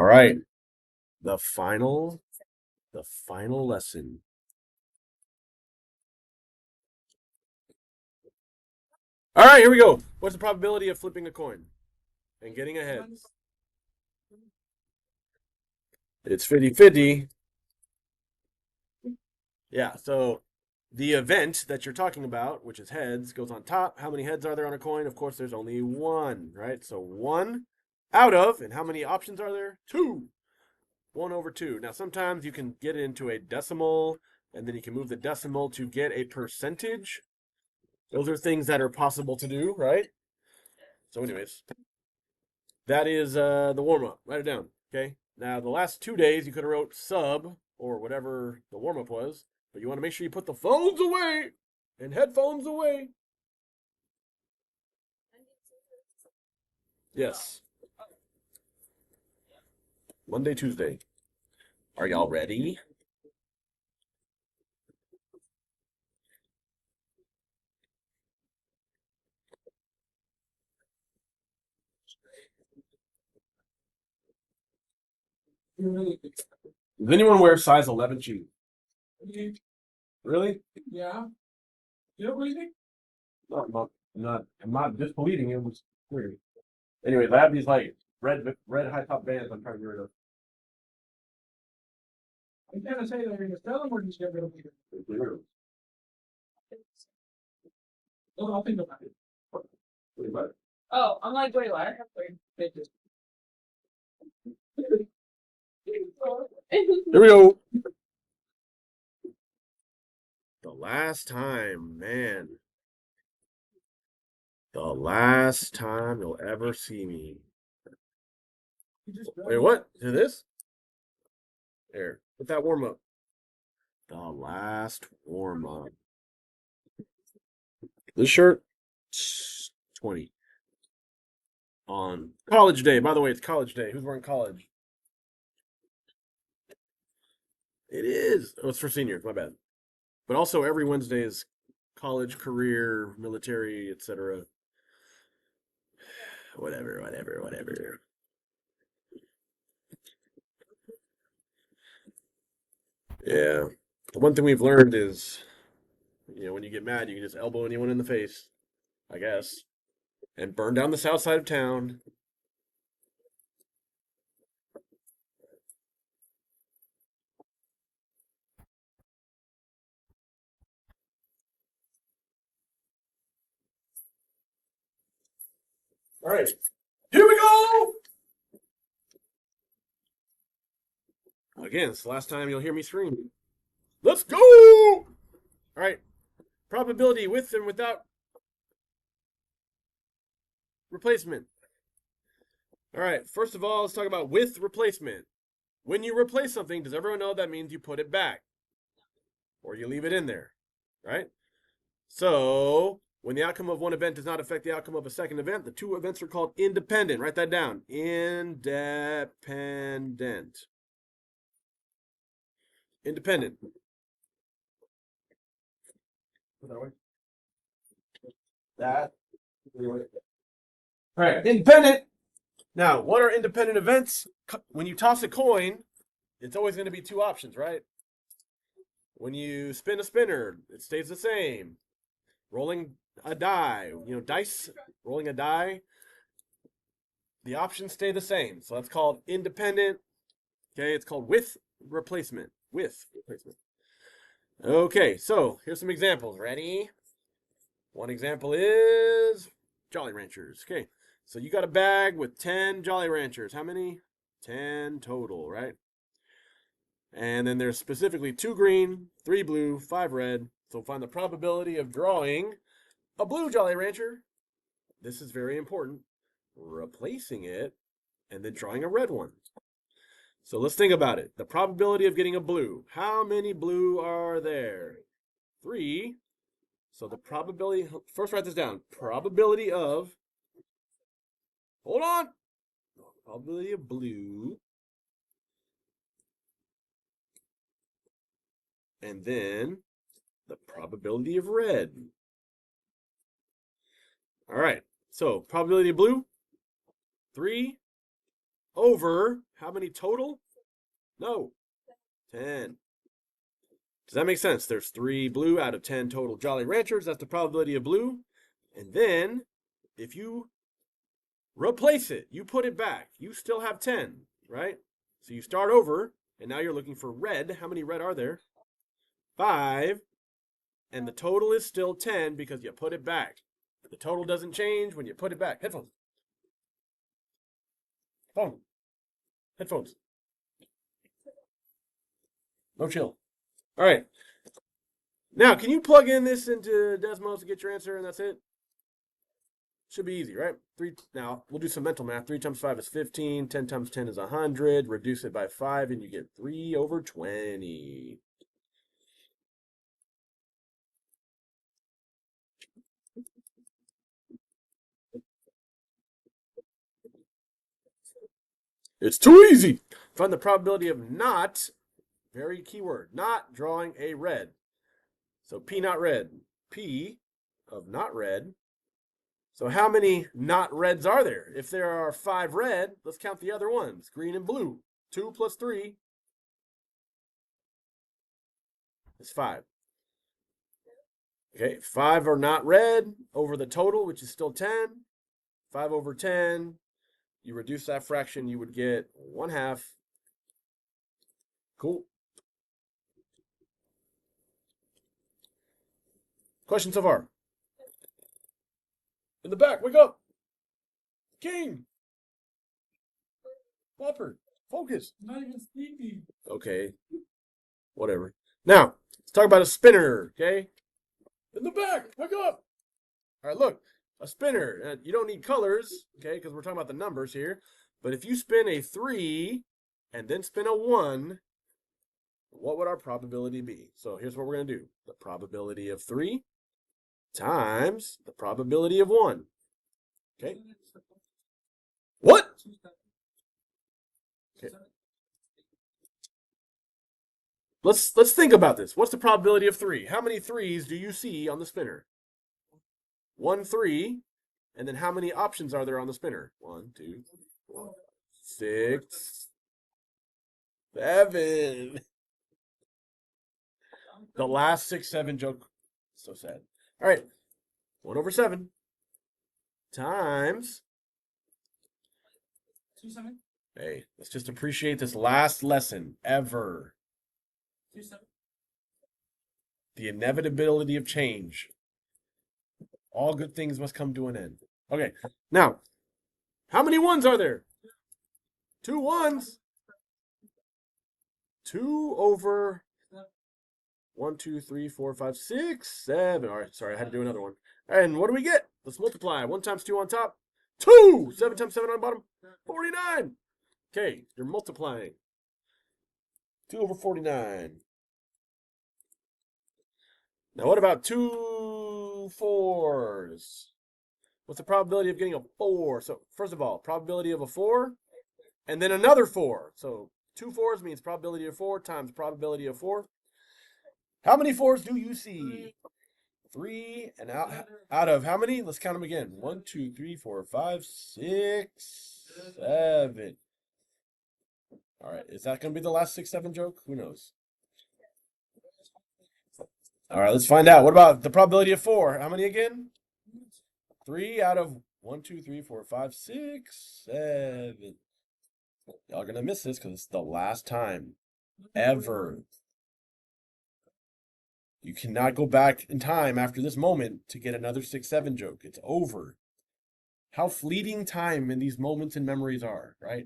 right. The final lesson. All right, here we go. What's the probability of flipping a coin and getting a heads? It's 50-50. Yeah, so the event that you're talking about, which is heads, goes on top. How many heads are there on a coin? Of course, there's only one, right? So one out of, and how many options are there? Two. 1/2. Now, sometimes you can get into a decimal, and then you can move the decimal to get a percentage. Those are things that are possible to do, right? So, anyways, that is the warm up. Write it down, okay? Now, the last 2 days, you could have wrote sub or whatever the warm up was, but you want to make sure you put the phones away and headphones away. Yes. Monday, Tuesday. Are y'all ready? Does anyone wear size 11 shoes? Really? Yeah. You don't believe me? No, I'm not disbelieving it. Was weird. Anyways, I have these like red high top bands I'm trying to get rid of. I'm trying to say that you're going to sell them or just get rid of them. Oh, I'll think about it. What about it? Oh, I'm like, wait, I have to just. Here we go. The last time, man. The last time you'll ever see me. Wait, what? Do this? There. Put that warm up. The last warm up. This shirt, 20. On college day. By the way, it's college day. Who's wearing college? It is. Oh, it's for seniors. My bad. But also every Wednesday is college, career, military, etc. Whatever. Yeah. The one thing we've learned is, when you get mad, you can just elbow anyone in the face, I guess, and burn down the south side of town. All right. Here we go. Again, it's the last time you'll hear me scream. Let's go. All right. Probability with and without replacement. All right. First of all, let's talk about with replacement. When you replace something, does everyone know that means you put it back or you leave it in there, right? So when the outcome of one event does not affect the outcome of a second event, the two events are called independent. Write that down. Independent. Independent. That. All right. Independent. Now, what are independent events? When you toss a coin, it's always going to be two options, right? When you spin a spinner, it stays the same. Rolling a die, dice, rolling a die, the options stay the same. So that's called independent. Okay, it's called with replacement. With replacement. Okay, so here's some examples. Ready? One example is Jolly Ranchers. Okay, so you got a bag with 10 Jolly Ranchers. How many? 10 total, right? And then there's specifically 2 green, 3 blue, 5 red. So find the probability of drawing a blue Jolly Rancher. This is very important. Replacing it and then drawing a red one. So let's think about it. The probability of getting a blue. How many blue are there? 3. So the probability, first write this down. Probability of, hold on. Probability of blue. And then the probability of red. All right. So probability of blue, 3 over how many total? No, 10. Does that make sense? There's 3 blue out of 10 total Jolly Ranchers. That's the probability of blue. And then if you replace it, you put it back, you still have 10, right? So you start over, and now you're looking for red. How many red are there? 5. And the total is still 10 because you put it back. The total doesn't change when you put it back. Headphones. Phone. Headphones. No chill. All right. Now, can you plug in this into Desmos to get your answer, and that's it? Should be easy, right? Now, we'll do some mental math. 3 times 5 is 15. 10 times 10 is 100. Reduce it by 5, and you get 3 over 20. It's too easy. Find the probability of not, very keyword, not drawing a red. So P not red. P of not red. So how many not reds are there? If there are 5 red, let's count the other ones. Green and blue. 2 plus 3 is 5. Okay, 5 are not red over the total, which is still 10. 5 over 10. You reduce that fraction, you would get 1/2. Cool. Question so far? In the back, wake up. King. Popper, focus. Not even sleepy. Okay, whatever. Now, let's talk about a spinner, okay? In the back, wake up. All right, look, a spinner. You don't need colors, okay, because we're talking about the numbers here. But if you spin a 3 and then spin a 1, what would our probability be? So here's what we're going to do. The probability of 3 times the probability of 1. Okay. What? Okay. Let's think about this. What's the probability of 3? How many 3s do you see on the spinner? 1 3. And then how many options are there on the spinner? 1 2 4 6 7. The last 6 7 joke. So sad. All right. 1 over 7 times. 2 7. Hey, let's just appreciate this last lesson ever. 2 7. The inevitability of change. All good things must come to an end. Okay, now, how many 1s are there? 2 1s. 2 over 1, 2, 3, 4, 5, 6, 7. All right, sorry, I had to do another one. And what do we get? Let's multiply. 1 times 2 on top. 2. 7 times 7 on the bottom. 49. Okay, you're multiplying. 2 over 49. Now, what about 2 4s? What's the probability of getting a 4? So, first of all, probability of a 4, and then another 4. So, 2 4s means probability of 4 times probability of 4. How many 4s do you see? 3. And out of how many? Let's count them again. 1, 2, 3, 4, 5, 6, 7. All right, is that going to be the last 6 7 joke? Who knows? All right, let's find out. What about the probability of 4? How many again? 3 out of 1, 2, 3, 4, 5, 6, 7. Y'all are going to miss this because it's the last time ever. You cannot go back in time after this moment to get another 6 7 joke. It's over. How fleeting time in these moments and memories are, right?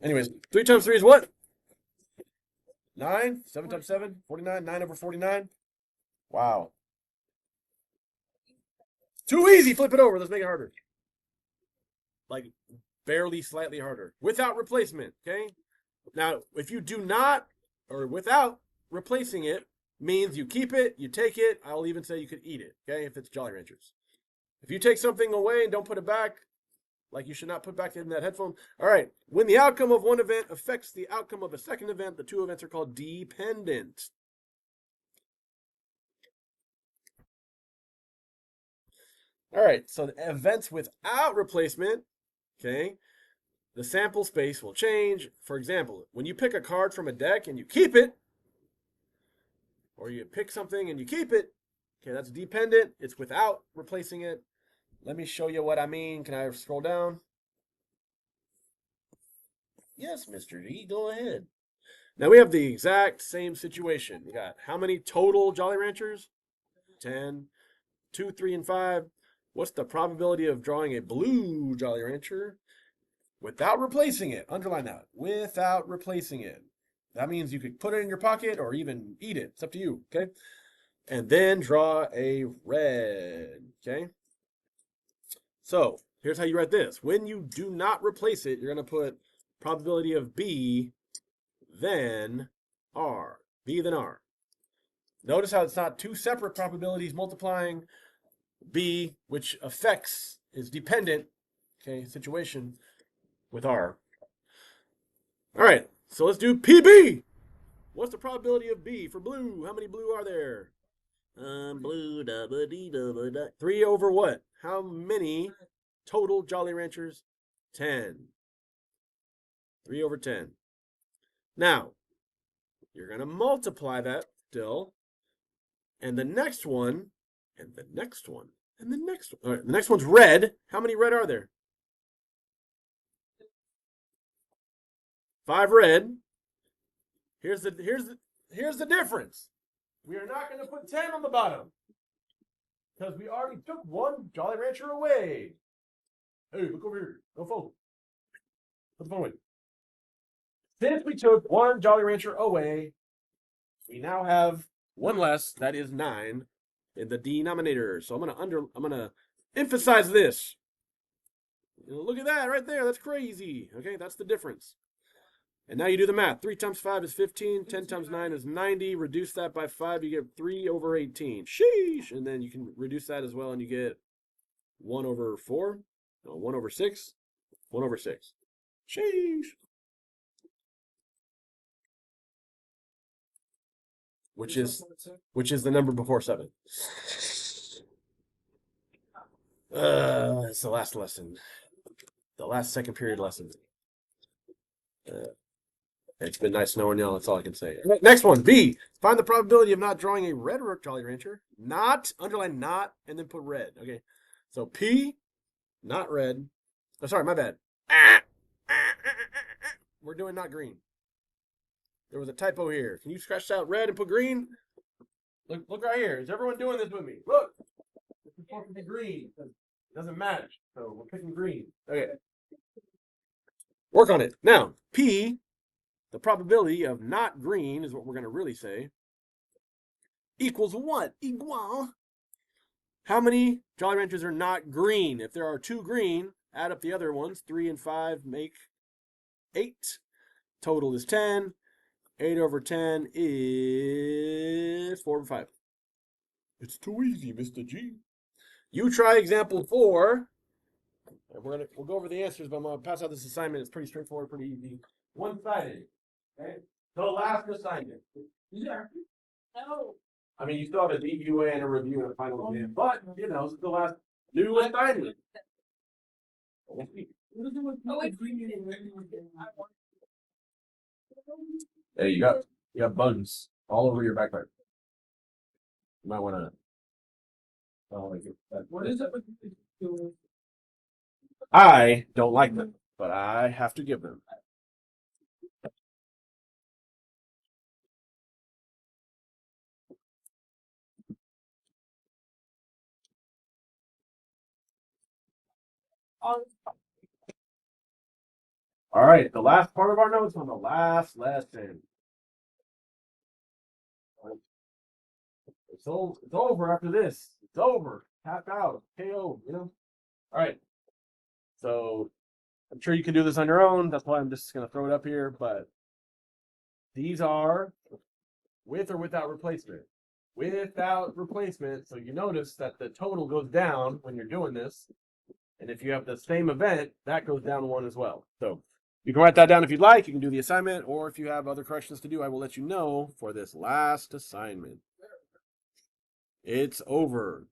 Anyways, 3 times 3 is what? 9. 7 times 7, 49. 9 over 49. Wow. Too easy. Flip it over. Let's make it harder. Like barely slightly harder. Without replacement, okay? Now, if you do not, or without replacing it, means you keep it, you take it. I'll even say you could eat it, okay, if it's Jolly Ranchers. If you take something away and don't put it back, like you should not put back in that headphone. All right, when the outcome of one event affects the outcome of a second event, the 2 events are called dependent. All right, so the events without replacement, okay, the sample space will change. For example, when you pick a card from a deck and you keep it, or you pick something and you keep it, okay, that's dependent. It's without replacing it. Let me show you what I mean. Can I scroll down? Yes, Mr. D, go ahead. Now we have the exact same situation. We got how many total Jolly Ranchers? 10, 2, 3, and 5. What's the probability of drawing a blue Jolly Rancher without replacing it? Underline that. Without replacing it. That means you could put it in your pocket or even eat it. It's up to you, okay? And then draw a red, okay? So here's how you write this. When you do not replace it, you're going to put probability of B then R. B then R. Notice how it's not two separate probabilities multiplying. B, which affects, is dependent, okay, situation with R. All right, so let's do PB. What's the probability of B for blue? How many blue are there? Blue, da ba dee da ba da. 3 over what? How many total Jolly Ranchers? 10. 3 over 10. Now, you're going to multiply that still. And the next one, and the next one, and the next one. All right, the next one's red. How many red are there? 5 red. Here's the difference. We are not going to put 10 on the bottom because we already took one Jolly Rancher away. Hey, look over here. No phone. Put the phone away. Since we took one Jolly Rancher away, we now have one less. That is 9 in the denominator. So I'm gonna emphasize this. Look at that right there. That's crazy. Okay, that's the difference. And now you do the math. 3 times 5 is 15. 10 times 9 is 90. Reduce that by 5, you get 3 over 18. Sheesh. And then you can reduce that as well, and you get 1 over 4. No, 1 over 6. 1 over 6. Sheesh. Which is the number before 7. It's the last lesson. The last second period lesson. It's been nice knowing y'all. That's all I can say. Next one, B. Find the probability of not drawing a red Jolly Rancher. Not, underline not, and then put red. Okay. So P, not red. Oh, sorry, my bad. We're doing not green. There was a typo here. Can you scratch out red and put green? Look right here. Is everyone doing this with me? Look. This is supposed to be green. It doesn't match. So we're picking green. Okay. Work on it. Now, P, the probability of not green is what we're going to really say, equals what? Igual. How many Jolly Ranchers are not green? If there are 2 green, add up the other ones. 3 and 5 make 8. Total is 10. 8 over 10 is 4 over 5. It's too easy, Mr. G. You try example 4. We'll go over the answers, but I'm going to pass out this assignment. It's pretty straightforward, pretty easy. One-sided. Okay? The last assignment. Yeah. No. I mean, you still have a DUA and a review and a final exam, but, you know, it's the last new assignment. Hey, you got bugs all over your backpack. You might want to. What is it with you? I don't like them, but I have to give them. All right, the last part of our notes on the last lesson. It's over after this. It's over. Tap out. KO, you know? All right. So I'm sure you can do this on your own. That's why I'm just going to throw it up here. But these are with or without replacement. Without replacement. So you notice that the total goes down when you're doing this. And if you have the same event, that goes down 1 as well. So you can write that down if you'd like. You can do the assignment. Or if you have other corrections to do, I will let you know for this last assignment. It's over.